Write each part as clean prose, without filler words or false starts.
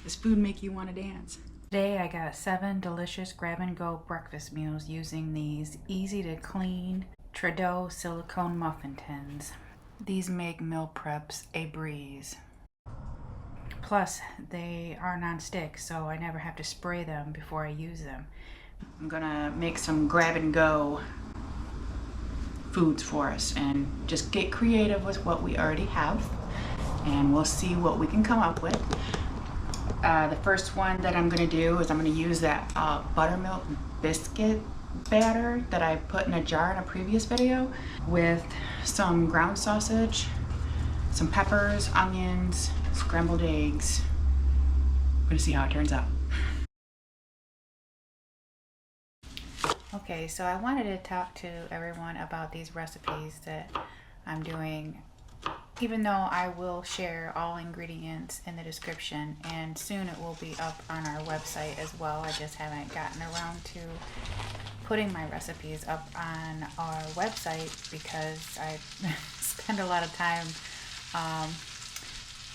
Does food make you want to dance? Today I got 7 delicious grab-and-go breakfast meals using these easy-to-clean Trudeau silicone muffin tins. These make meal preps a breeze. Plus, they are non-stick, so I never have to spray them before I use them. I'm gonna make some grab-and-go foods for us and just get creative with what we already have, and we'll see what we can come up with. The first one that I'm going to do is I'm going to use that buttermilk biscuit batter that I put in a jar in a previous video with some ground sausage, some peppers, onions, scrambled eggs. I'm going to see how it turns out. Okay, so I wanted to talk to everyone about these recipes that I'm doing, even though I will share all ingredients in the description, and soon it will be up on our website as well. I just haven't gotten around to putting my recipes up on our website because I spend a lot of time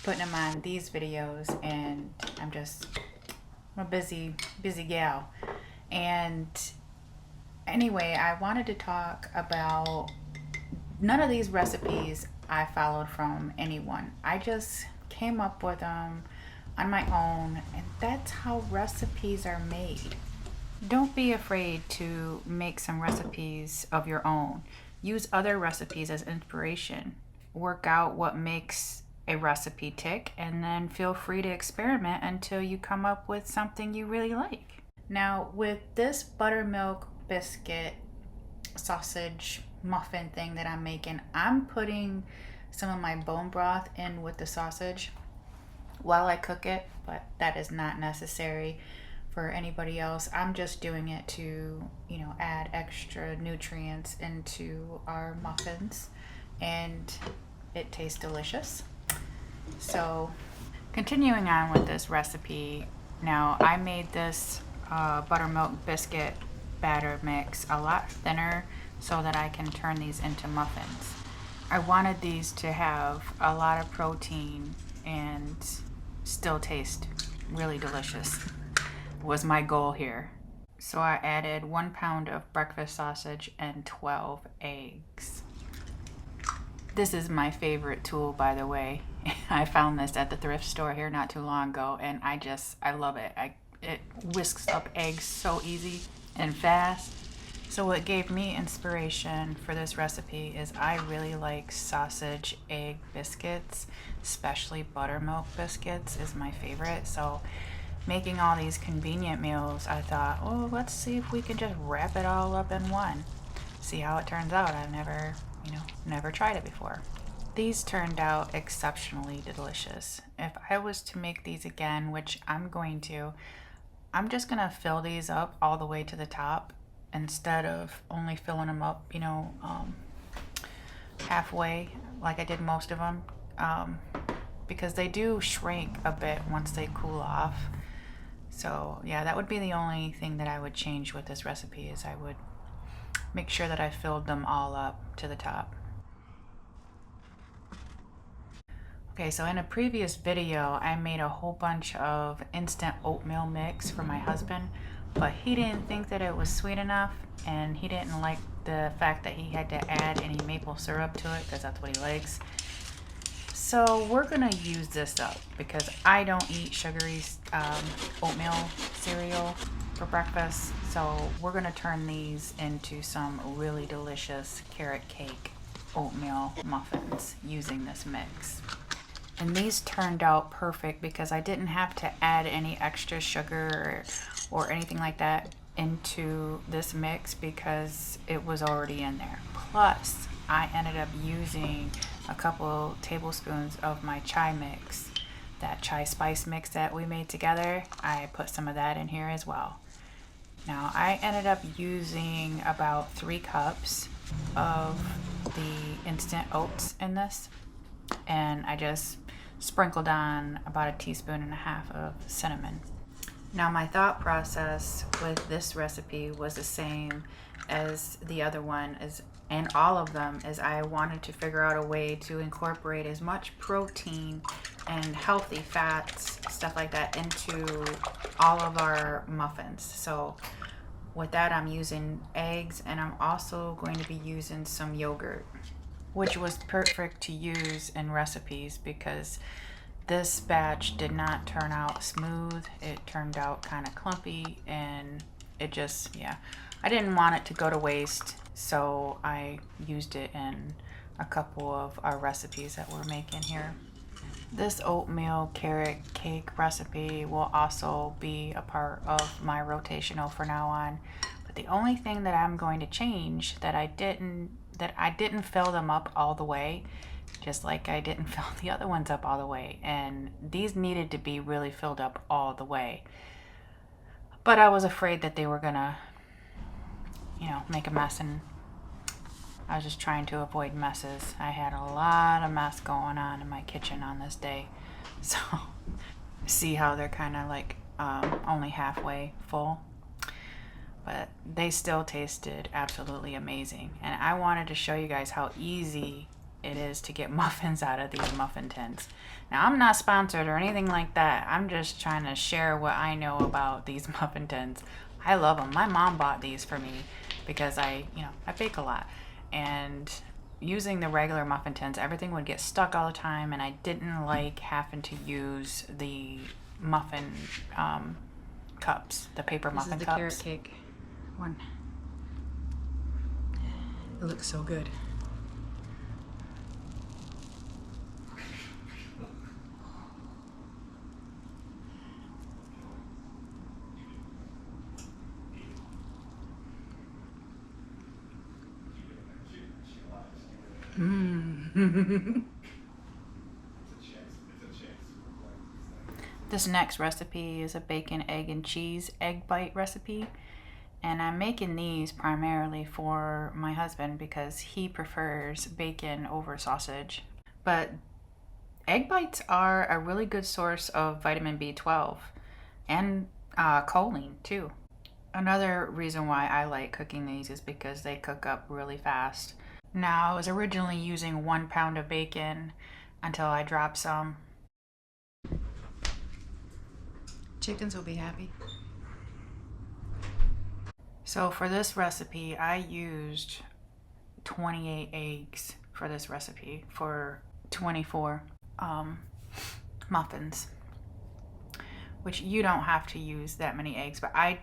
putting them on these videos, and I'm a busy gal. And anyway, I wanted to talk about none of these recipes I followed from anyone. I just came up with them on my own, and that's how recipes are made. Don't be afraid to make some recipes of your own. Use other recipes as inspiration. Work out what makes a recipe tick, and then feel free to experiment until you come up with something you really like. Now, with this buttermilk biscuit sausage muffin thing that I'm making, I'm putting some of my bone broth in with the sausage while I cook it, but that is not necessary for anybody else. I'm just doing it to, add extra nutrients into our muffins, and it tastes delicious. So, continuing on with this recipe, now I made this buttermilk biscuit batter mix a lot thinner so that I can turn these into muffins. I wanted these to have a lot of protein and still taste really delicious, was my goal here. So I added 1 pound of breakfast sausage and 12 eggs. This is my favorite tool, by the way. I found this at the thrift store here not too long ago, and I love it. It whisks up eggs so easy and fast. So what gave me inspiration for this recipe is I really like sausage egg biscuits, especially buttermilk biscuits is my favorite. So making all these convenient meals, I thought, oh, let's see if we can just wrap it all up in one. See how it turns out. I've never tried it before. These turned out exceptionally delicious. If I was to make these again, which I'm going to, I'm just gonna fill these up all the way to the top instead of only filling them up, halfway like I did most of them, because they do shrink a bit once they cool off. So yeah, that would be the only thing that I would change with this recipe, is I would make sure that I filled them all up to the top. Okay, so in a previous video, I made a whole bunch of instant oatmeal mix for my husband, but he didn't think that it was sweet enough, and he didn't like the fact that he had to add any maple syrup to it, because that's what he likes. So we're gonna use this up because I don't eat sugary oatmeal cereal for breakfast. So we're gonna turn these into some really delicious carrot cake oatmeal muffins using this mix. And these turned out perfect because I didn't have to add any extra sugar or anything like that into this mix because it was already in there. Plus, I ended up using a couple tablespoons of my chai mix, that chai spice mix that we made together. I put some of that in here as well. Now, I ended up using about 3 cups of the instant oats in this, and I just sprinkled on about 1.5 teaspoons of cinnamon. Now, my thought process with this recipe was the same as the other one, and all of them, is I wanted to figure out a way to incorporate as much protein and healthy fats, stuff like that, into all of our muffins. So with that, I'm using eggs, and I'm also going to be using some yogurt, which was perfect to use in recipes because this batch did not turn out smooth. It turned out kind of clumpy, and it just, yeah, I didn't want it to go to waste, so I used it in a couple of our recipes that we're making here. This oatmeal carrot cake recipe will also be a part of my rotational for now on. But the only thing that I'm going to change, that I didn't fill them up all the way, just like I didn't fill the other ones up all the way. And these needed to be really filled up all the way. But I was afraid that they were gonna, make a mess, and I was just trying to avoid messes. I had a lot of mess going on in my kitchen on this day. So see how they're kind of like only halfway full. But they still tasted absolutely amazing. And I wanted to show you guys how easy it is to get muffins out of these muffin tins. Now, I'm not sponsored or anything like that. I'm just trying to share what I know about these muffin tins. I love them. My mom bought these for me because I bake a lot. And using the regular muffin tins, everything would get stuck all the time, and I didn't like having to use the muffin cups, the paper muffin cups. This is the carrot cake one. It looks so good. This next recipe is a bacon, egg, and cheese egg bite recipe. And I'm making these primarily for my husband because he prefers bacon over sausage. But egg bites are a really good source of vitamin B12 and choline too. Another reason why I like cooking these is because they cook up really fast. Now, I was originally using 1 pound of bacon until I dropped some. Chickens will be happy. So for this recipe, I used 28 eggs for this recipe for 24 muffins, which you don't have to use that many eggs, but I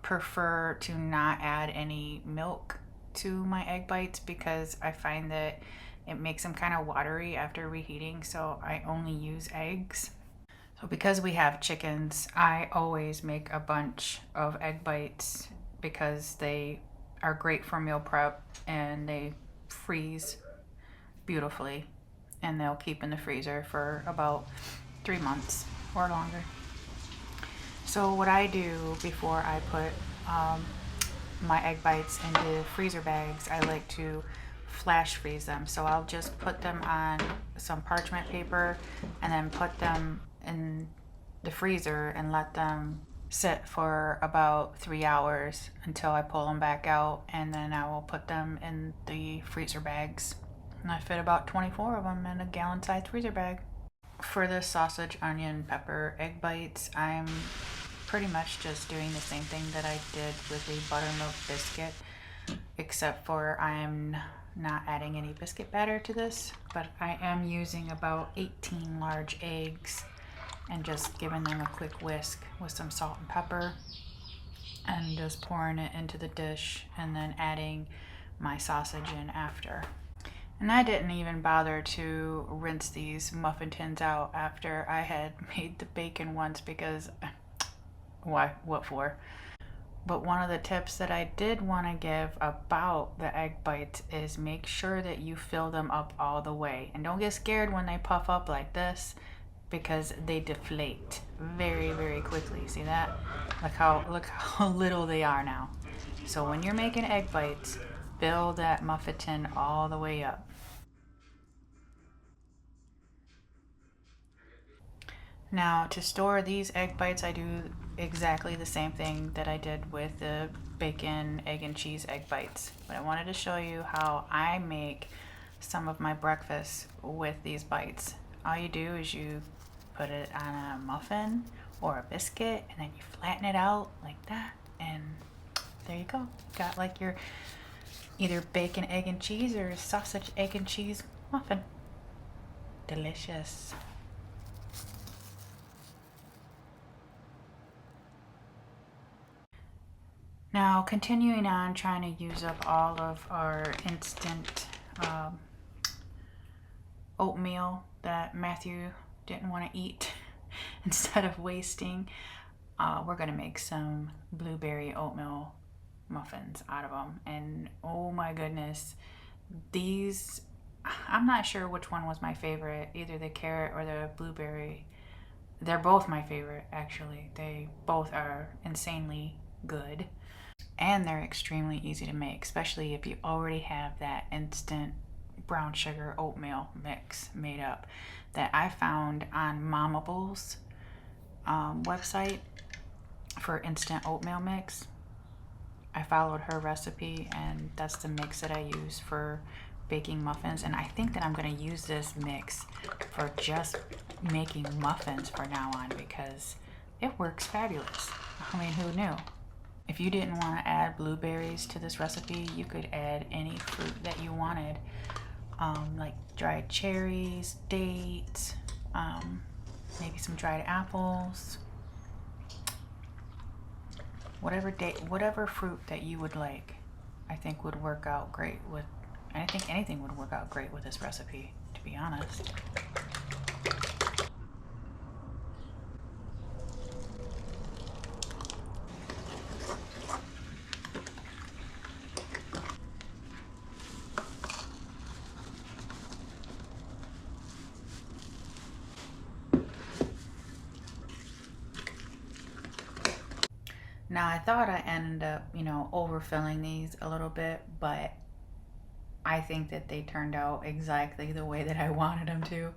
prefer to not add any milk to my egg bites because I find that it makes them kind of watery after reheating, so I only use eggs. So because we have chickens, I always make a bunch of egg bites because they are great for meal prep and they freeze beautifully, and they'll keep in the freezer for about 3 months or longer. So what I do before I put my egg bites into freezer bags, I like to flash freeze them. So I'll just put them on some parchment paper and then put them in the freezer and let them sit for about 3 hours until I pull them back out, and then I will put them in the freezer bags. And I fit about 24 of them in a gallon-sized freezer bag. For the sausage, onion, pepper, egg bites, I'm pretty much just doing the same thing that I did with the buttermilk biscuit, except for I'm not adding any biscuit batter to this, but I am using about 18 large eggs and just giving them a quick whisk with some salt and pepper and just pouring it into the dish and then adding my sausage in after. And I didn't even bother to rinse these muffin tins out after I had made the bacon ones because why? What for? But one of the tips that I did want to give about the egg bites is make sure that you fill them up all the way. And don't get scared when they puff up like this, because they deflate very, very quickly. See that? Look how little they are now. So when you're making egg bites, fill that muffin tin all the way up. Now, to store these egg bites, I do exactly the same thing that I did with the bacon, egg, and cheese egg bites. But I wanted to show you how I make some of my breakfast with these bites. All you do is you put it on a muffin or a biscuit, and then you flatten it out like that, and there you go. You got like your either bacon, egg, and cheese or sausage, egg, and cheese muffin. Delicious. Now, continuing on, trying to use up all of our instant oatmeal that Matthew didn't want to eat instead of wasting, we're going to make some blueberry oatmeal muffins out of them. And oh my goodness, these, I'm not sure which one was my favorite, either the carrot or the blueberry. They're both my favorite, actually. They both are insanely good. And they're extremely easy to make, especially if you already have that instant brown sugar oatmeal mix made up that I found on Momables website for instant oatmeal mix. I followed her recipe, and that's the mix that I use for baking muffins. And I think that I'm going to use this mix for just making muffins from now on, because it works fabulous. I mean, who knew? If you didn't want to add blueberries to this recipe, you could add any fruit that you wanted, like dried cherries, dates, maybe some dried apples, whatever fruit that you would like. I think would work out great with, I think anything would work out great with this recipe, to be honest. Now, I thought I ended up, overfilling these a little bit, but I think that they turned out exactly the way that I wanted them to.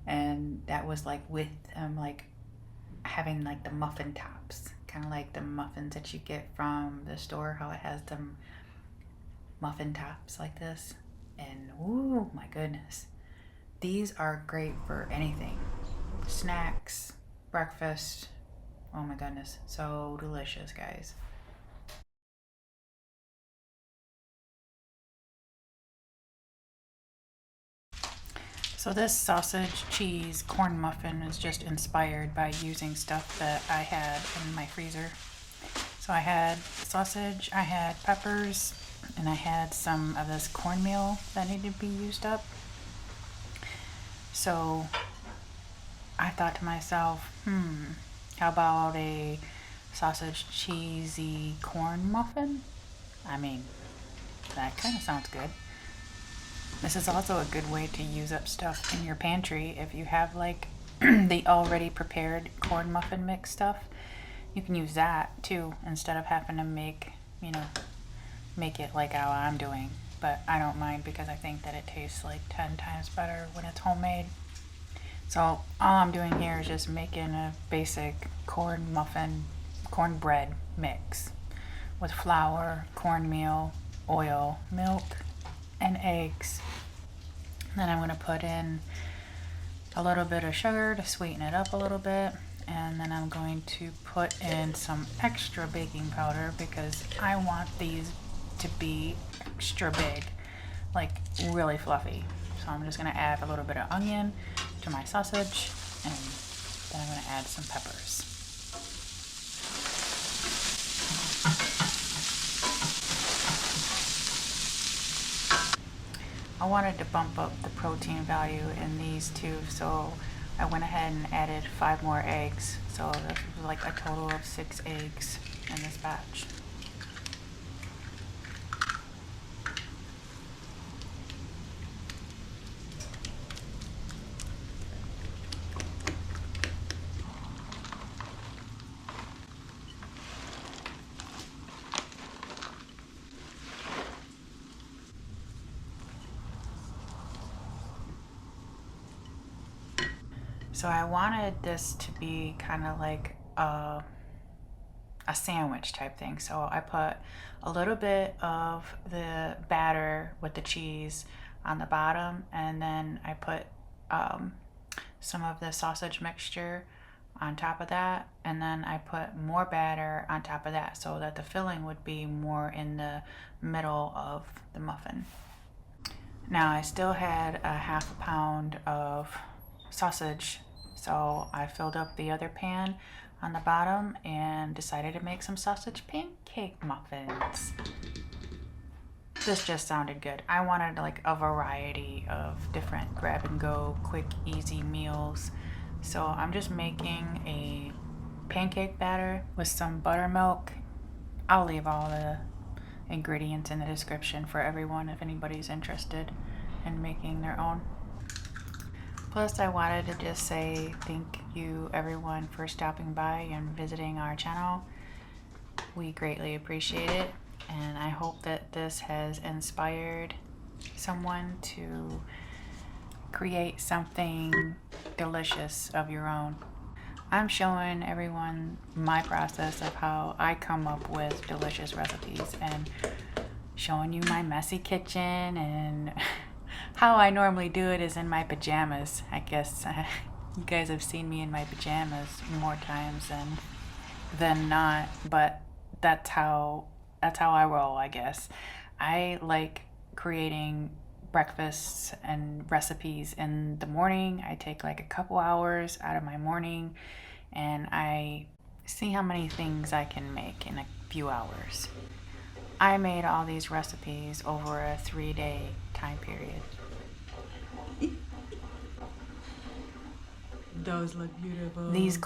And that was like with like having like the muffin tops, kind of like the muffins that you get from the store, how it has them muffin tops like this. And ooh, my goodness, these are great for anything. Snacks, breakfast. Oh my goodness, so delicious, guys. So this sausage cheese corn muffin is just inspired by using stuff that I had in my freezer. So I had sausage, I had peppers, and I had some of this cornmeal that needed to be used up. So I thought to myself, how about a sausage cheesy corn muffin? I mean, that kind of sounds good. This is also a good way to use up stuff in your pantry. If you have like the already prepared corn muffin mix stuff, you can use that too, instead of having to make it like how I'm doing. But I don't mind, because I think that it tastes like 10 times better when it's homemade. So all I'm doing here is just making a basic cornbread mix with flour, cornmeal, oil, milk, and eggs. Then I'm going to put in a little bit of sugar to sweeten it up a little bit, and then I'm going to put in some extra baking powder because I want these to be extra big, like really fluffy. So I'm just going to add a little bit of onion to my sausage, and then I'm going to add some peppers. I wanted to bump up the protein value in these two, so I went ahead and added 5 more eggs. So this was like a total of 6 eggs in this batch. So I wanted this to be kind of like a sandwich type thing. So I put a little bit of the batter with the cheese on the bottom, and then I put some of the sausage mixture on top of that, and then I put more batter on top of that so that the filling would be more in the middle of the muffin. Now I still had a half a pound of sausage, so I filled up the other pan on the bottom and decided to make some sausage pancake muffins. This just sounded good. I wanted like a variety of different grab and go, quick, easy meals. So I'm just making a pancake batter with some buttermilk. I'll leave all the ingredients in the description for everyone if anybody's interested in making their own. Plus, I wanted to just say thank you everyone for stopping by and visiting our channel. We greatly appreciate it, and I hope that this has inspired someone to create something delicious of your own. I'm showing everyone my process of how I come up with delicious recipes and showing you my messy kitchen, and how I normally do it is in my pajamas. I guess you guys have seen me in my pajamas more times than not, but that's how I roll, I guess. I like creating breakfasts and recipes in the morning. I take like a couple hours out of my morning and I see how many things I can make in a few hours. I made all these recipes over a 3-day time period. Those look beautiful. These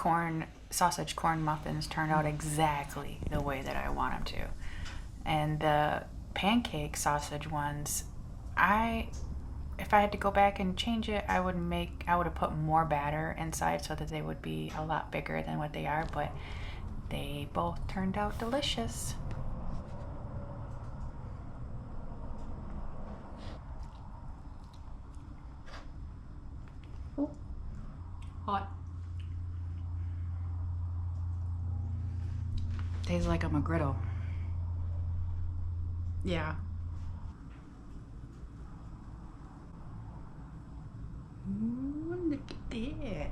sausage corn muffins turned out exactly the way that I want them to. And the pancake sausage ones, if I had to go back and change it, I would have put more batter inside so that they would be a lot bigger than what they are, but they both turned out delicious. Ooh. Hot. Tastes like a griddle. Yeah. Ooh, look at that.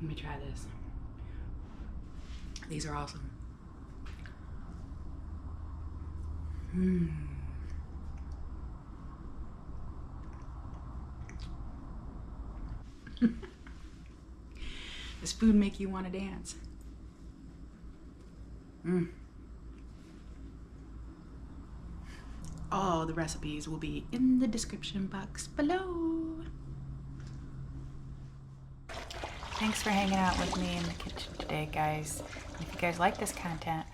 Let me try this. These are awesome. Does food make you want to dance? All the recipes will be in the description box below. Thanks for hanging out with me in the kitchen today, guys. If you guys like this content,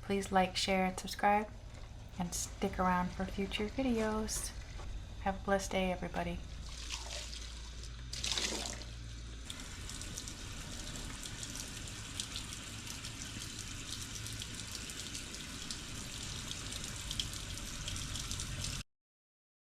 please like, share, and subscribe, and stick around for future videos. Have a blessed day, everybody.